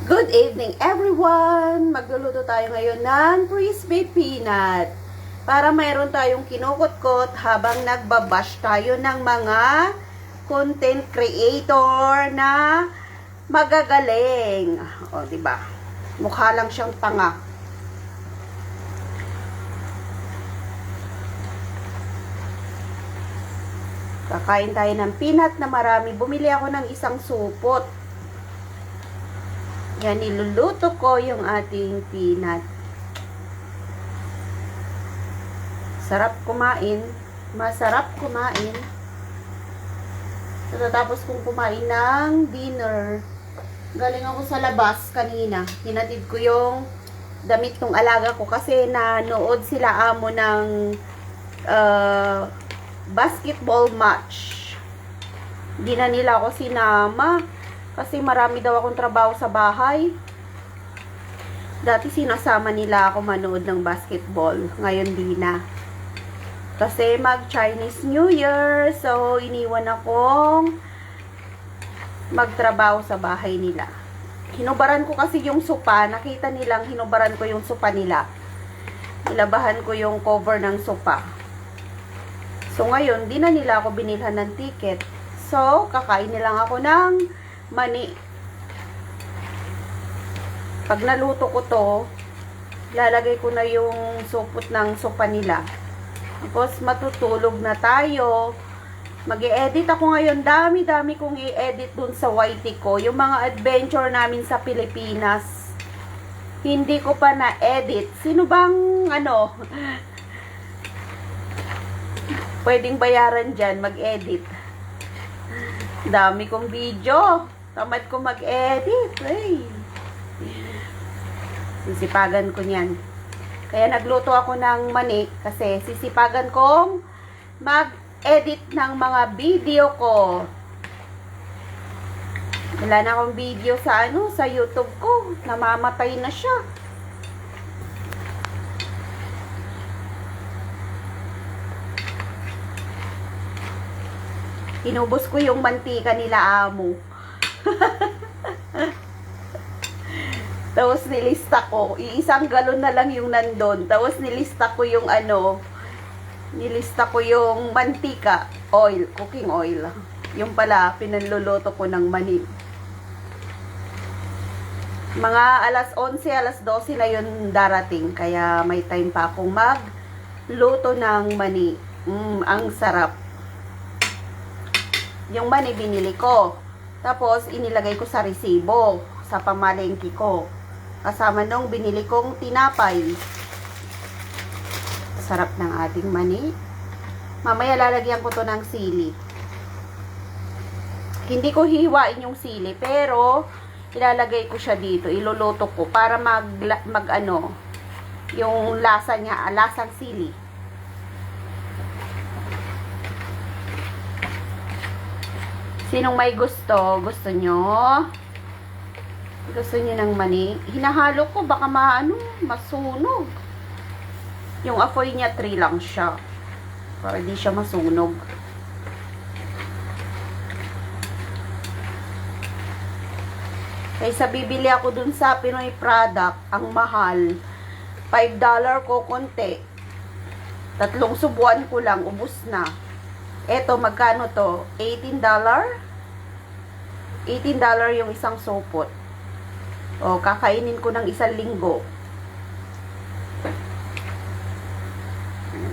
Good evening everyone! Magluluto tayo ngayon ng crispy peanut. Para mayroon tayong kinukot-kot habang nagbabash tayo ng mga content creator na magagaling. O, diba? Mukha lang siyang tanga. Kakain tayo ng peanut na marami. Bumili ako ng isang supot. Yan, niluluto ko yung ating peanut. Sarap kumain. Masarap kumain. So, tapos kong kumain ng dinner. Galing ako sa labas kanina. Hinatid ko yung damit ng alaga ko kasi nanood sila amo ng basketball match. Hindi na nila ako sinama. Kasi marami daw akong trabaho sa bahay. Dati sinasama nila ako manood ng basketball. Ngayon di na. Kasi mag-Chinese New Year. So, iniwan akong magtrabaho sa bahay nila. Hinubaran ko kasi yung sopa. Nakita nilang hinubaran ko yung sopa nila. Nilabahan ko yung cover ng sopa. So, ngayon, di na nila ako binilhan ng ticket. So, kakain nilang ako ng mani. Pag naluto ko to, lalagay ko na yung supot ng sopa nila. Tapos matutulog na tayo. Mag-i-edit ako ngayon. Dami-dami kong i-edit dun sa YT ko. Yung mga adventure namin sa Pilipinas. Hindi ko pa na-edit. Sino bang pwedeng bayaran dyan mag-edit? Dami kong video. Tamad ko mag-edit. Ay. Sisipagan ko niyan. Kaya nagluto ako ng mani kasi sisipagan kong mag-edit ng mga video ko. Wala na akong video sa sa YouTube ko. Namamatay na siya. Inubos ko yung mantika nila amo. Tapos nilista ko. Iisang galon na lang yung nandun. Tapos nilista ko yung nilista ko yung mantika. Oil. Cooking oil. Yung pala, pinanluluto ko ng mani. Mga alas 11, alas 12 na yun darating. Kaya may time pa akong magluto ng mani. Ang sarap. Yung mani binili ko. Tapos inilagay ko sa resibo sa pamalengke ko. Kasama nung binili kong tinapay. Sarap ng ating mani. Mamaya lalagyan ko to ng sili. Hindi ko hihiwain yung sili, pero ilalagay ko siya dito. Iluluto ko para yung lasa niya, lasang sili. Sinong may gusto nyo? Gusto nyo ng mani? Hinahalo ko, baka masunog. Yung apoy niya 3 lang siya. Para di siya masunog. Kaysa bibili ako dun sa Pinoy product, ang mahal. $5 ko konti. 3 subuan ko lang, ubos na. Eto, magkano to? $18? $18 yung isang supot. O, kakainin ko ng 1 linggo.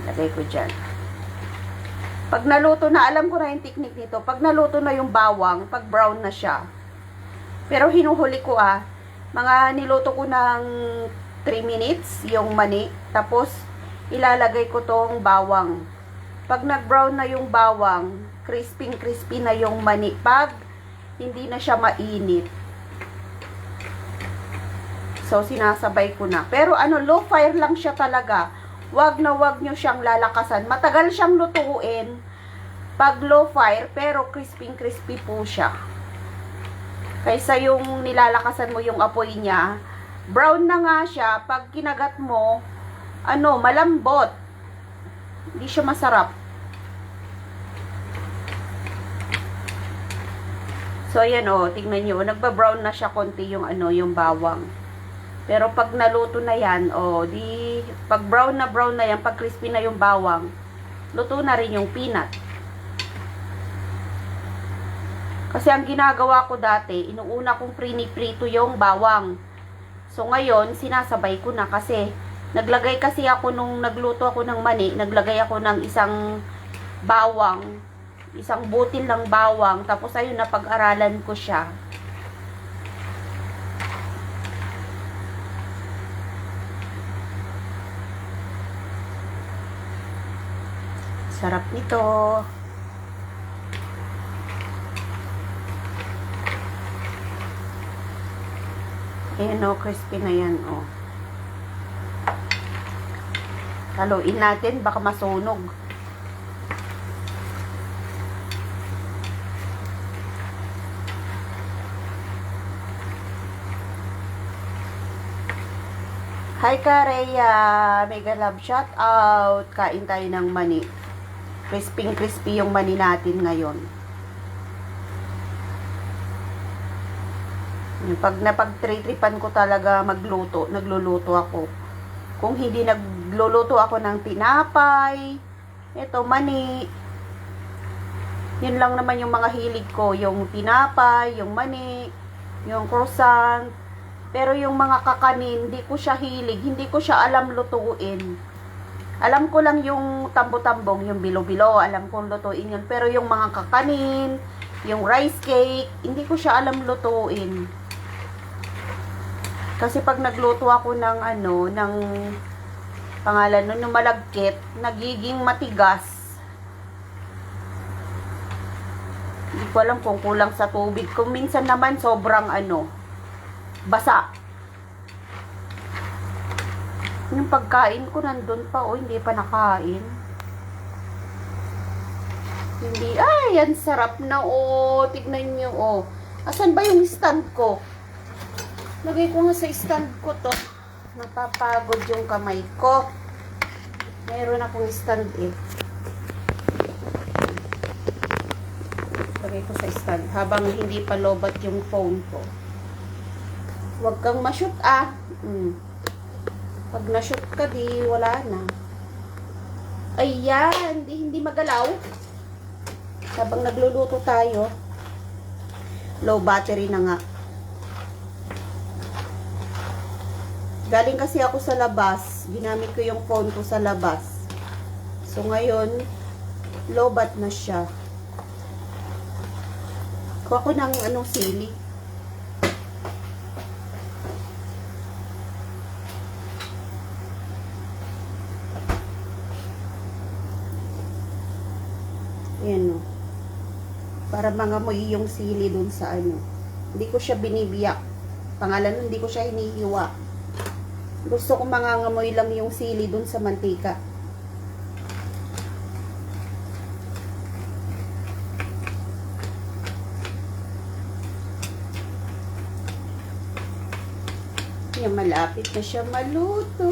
Lagay ko dyan. Pag naluto na, alam ko na yung technique nito. Pag naluto na yung bawang, pag brown na siya. Pero hinuhuli ko mga niluto ko ng 3 minutes, yung mani. Tapos, ilalagay ko tong bawang. Pag nag-brown na yung bawang, crispy na yung mani. Pag hindi na siya mainit. So, sinasabay ko na. Pero low fire lang siya talaga. Wag nyo siyang lalakasan. Matagal siyang lutuin pag low fire, pero crispy po siya. Kaysa yung nilalakasan mo yung apoy niya, brown na nga siya. Pag kinagat mo, malambot. Hindi siya masarap. So, ayan o, tingnan nyo, nagba-brown na siya konti yung ano, yung bawang. Pero pag naluto na yan, pag brown na yan, pag crispy na yung bawang, luto na rin yung peanut. Kasi ang ginagawa ko dati, inuuna kong prito yung bawang. So, ngayon, sinasabay ko na kasi naglagay kasi ako nung nagluto ako ng mani, naglagay ako ng isang bawang, isang butil ng bawang, tapos ayun, napag-aralan ko siya. Sarap nito. Ayan o, crispy na yan o. Haluin natin, baka masunog. Hi Kareya, mega love shout out. Kain tayo ng mani. Crispy yung mani natin ngayon. Pag napag-tripan ko talaga magluto, nagluluto ako. Kung hindi nagluluto ako ng tinapay, ito mani. Yun lang naman yung mga hilig ko, yung tinapay, yung mani, yung croissant. Pero yung mga kakanin, hindi ko siya hilig, hindi ko siya alam lutuin. Alam ko lang yung tambo-tambong, yung bilo-bilo, alam kong lutuin yun. Pero yung mga kakanin, yung rice cake, hindi ko siya alam lutuin. Kasi pag nagluto ako ng ng pangalan nun, ng malagkit, nagiging matigas. Hindi ko alam kung kulang sa tubig. Kung minsan naman sobrang basa. Yung pagkain ko nandun pa, hindi pa nakain. Hindi, yan sarap na, tignan nyo, Asan ba yung stand ko? Lagay ko nga sa stand ko to. Napapagod yung kamay ko. Meron akong stand Lagay ko sa stand habang hindi pa lobat yung phone ko. Huwag kang ma-shoot Pag na-shoot ka, di wala na. Ayan, hindi magalaw. Habang nagluluto tayo. Low battery na nga. Galing kasi ako sa labas. Ginamit ko yung phone ko sa labas. So ngayon, lobat na siya. Kuha ko ng sili. Ayan para mangamoy yung sili dun sa Hindi ko siya binibiyak. Pangalan nun, hindi ko siya hinihiwa. Gusto ko mangangamoy lang yung sili dun sa mantika. Yan, malapit na siya maluto.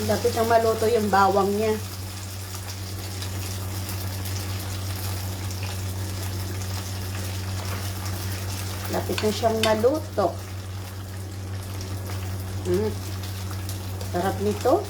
Lapit na maluto yung bawang niya. Lapit na siyang maluto. Sarap nito.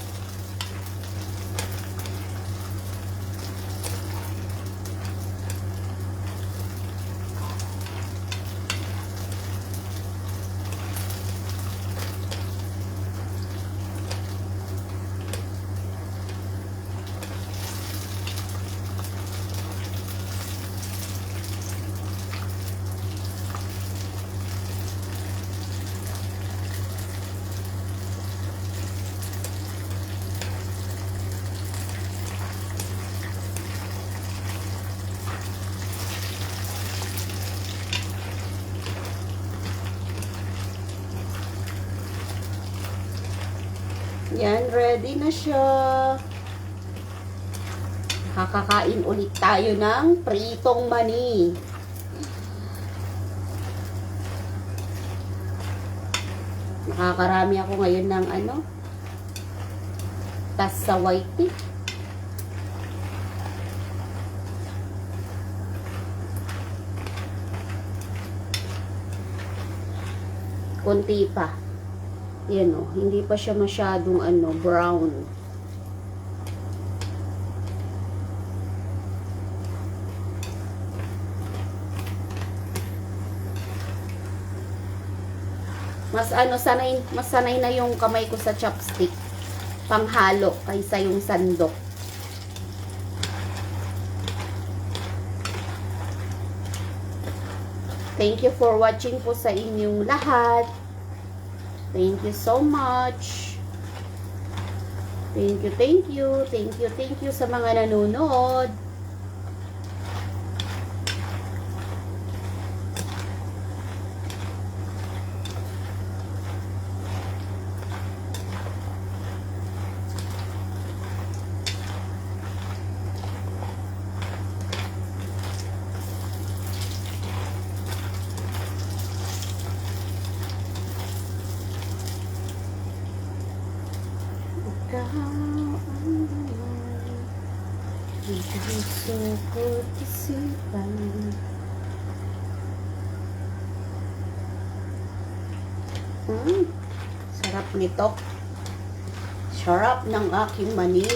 Yan, ready na siya. Kakakain ulit tayo ng pritong mani. Nakakarami ako ngayon ng tas sa white. Konti pa. Yan o, hindi pa siya masyadong brown. Mas sanay na yung kamay ko sa chopstick. Panghalo kaysa yung sandok. Thank you for watching po sa inyong lahat. Thank you so much. Thank you sa mga nanonood. Sarap nito. Sarap ng aking mani.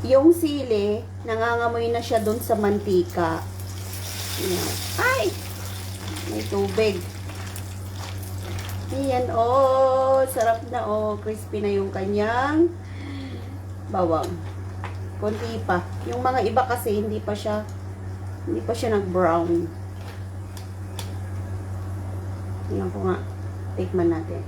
Yung sili, nangangamoy na siya doon sa mantika. Ay! May tubig. Ayan, sarap na, crispy na yung kanyang bawang. Konti pa. Yung mga iba kasi hindi pa siya nag-brown. Tingnan ko nga. Tikman natin.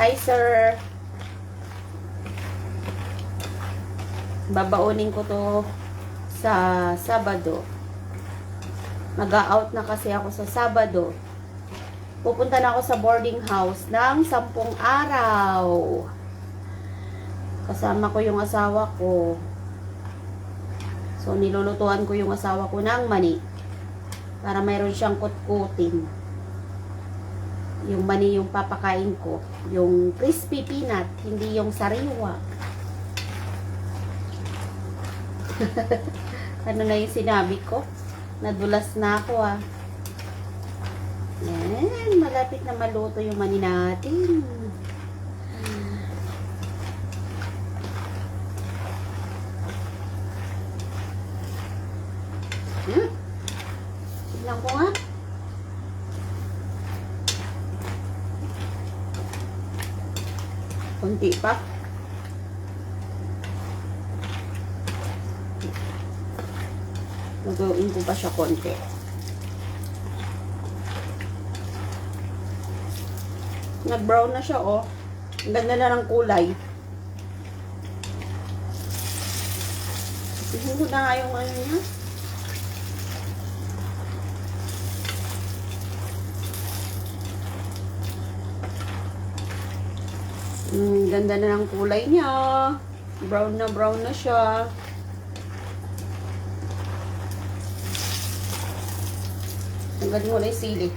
Hi, sir. Babaunin ko to sa Sabado. Mag-out na kasi ako sa Sabado. Pupunta na ako sa boarding house ng 10 araw. Kasama ko yung asawa ko. So, nilulutuan ko yung asawa ko ng mani. Para mayroon siyang kutkutin. Yung mani yung papakain ko. Yung crispy peanut, hindi yung sariwa. Ano na yung sinabi ko? Nadulas na ako Yan, malapit na maluto yung mani natin. Tignan ko nga. Kunti pa. Nagawin ko pa siya konti. Nag-brown na siya, Ang ganda na ng kulay. Tingnan ko na nga yung niya. Ganda na ng kulay niya. Brown na siya. Tanggalin mo na yung sili.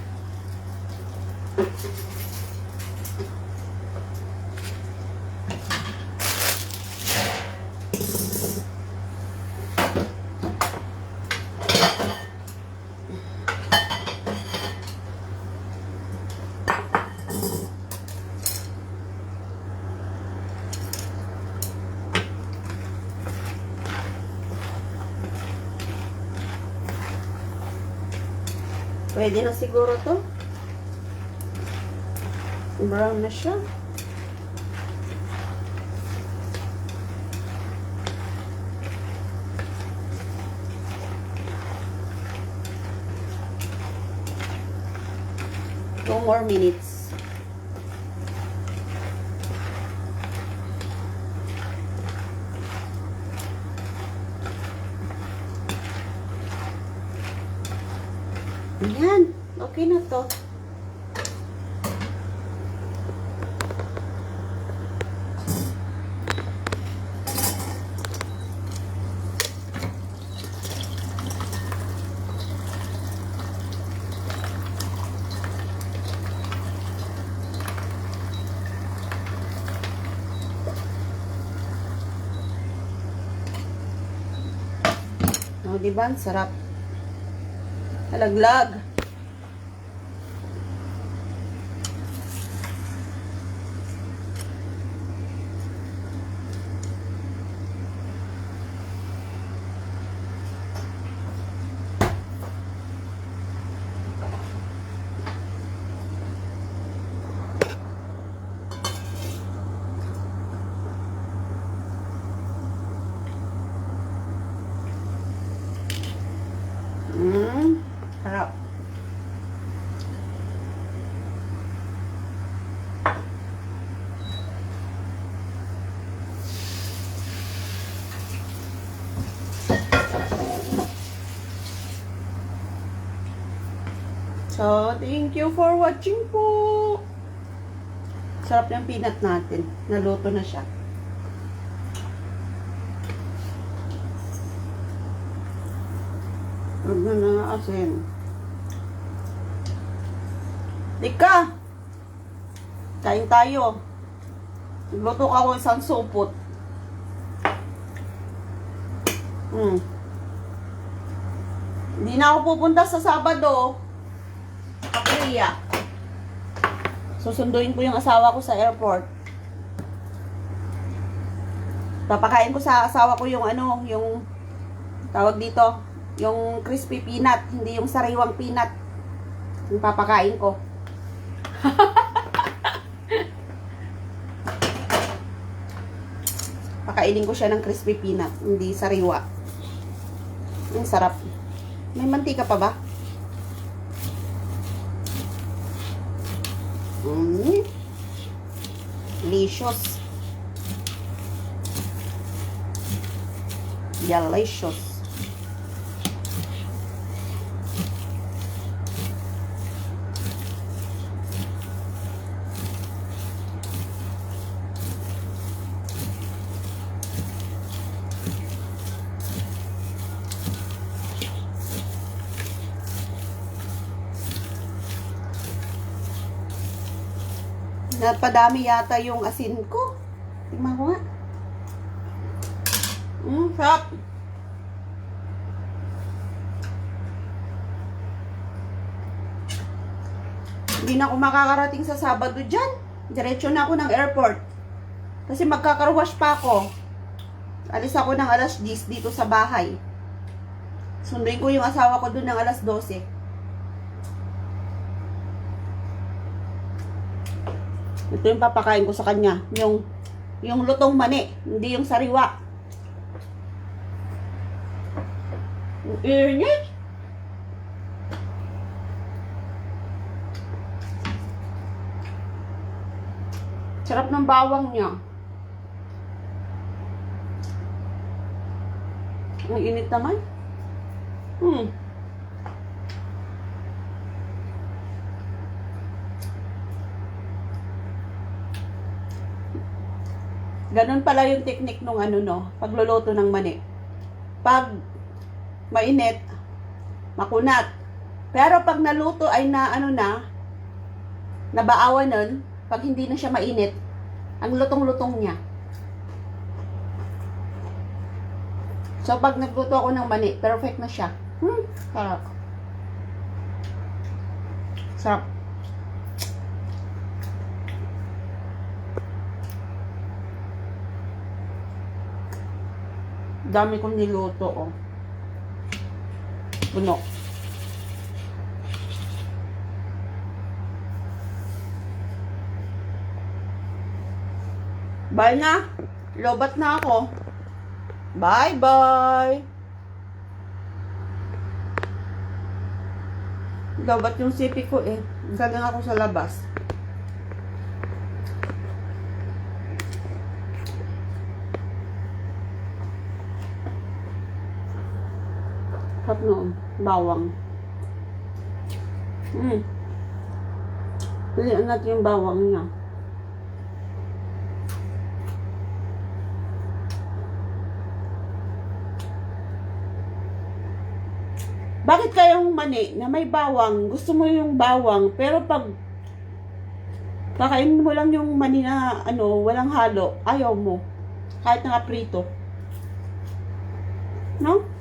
Pwede na siguro to. Brown na siya. Two more minutes. Ayan. Okay na to. Oh, diba? Ang sarap. Halaglag. Sarap. So, thank you for watching po. Sarap ng peanut natin. Naluto na siya. Huwag na asin. Ika! Kain tayo. Nagluto ka ko isang supot. Hindi na ako pupunta sa Sabado. Korea. Susunduin ko yung asawa ko sa airport. Papakain ko sa asawa ko yung ano, yung tawag dito, yung crispy peanut, hindi yung sariwang peanut. Yung papakain ko. Pakainin ko siya ng crispy peanut, hindi sariwa. Ang sarap. May mantika pa ba? Delicious. Delicious. Napadami yata yung asin ko. Tingnan ko nga. Sarap. Hindi na ako makakarating sa Sabado dyan. Diretso na ako ng airport. Kasi magkakarwash pa ako. Alis ako ng alas 10 dito sa bahay. Sunduin ko yung asawa ko dun ng alas 12. Ito yung papakain ko sa kanya. Yung lutong mani. Hindi yung sariwa. Yung ear niya. Sarap ng bawang niya. Ang init naman. Ganun pala yung technique nung ano no, pagluluto ng mani. Pag mainit, makunat. Pero pag naluto ay na ano na, nabaawan nun, pag hindi na siya mainit, ang lutong-lutong niya. So pag nagluto ako ng mani, perfect na siya. Sarap. Sarap. Dami kong niluto, oh. Puno. Bye na. Lobat na ako. Bye-bye. Lobat yung sipi ko eh. Galing ako sa labas. Sarap noon. Bawang. Pilihan natin yung bawang niya. Bakit kayong mani na may bawang, gusto mo yung bawang, pero pag kakainin mo lang yung mani na ano, walang halo, ayaw mo. Kahit nga prito. No?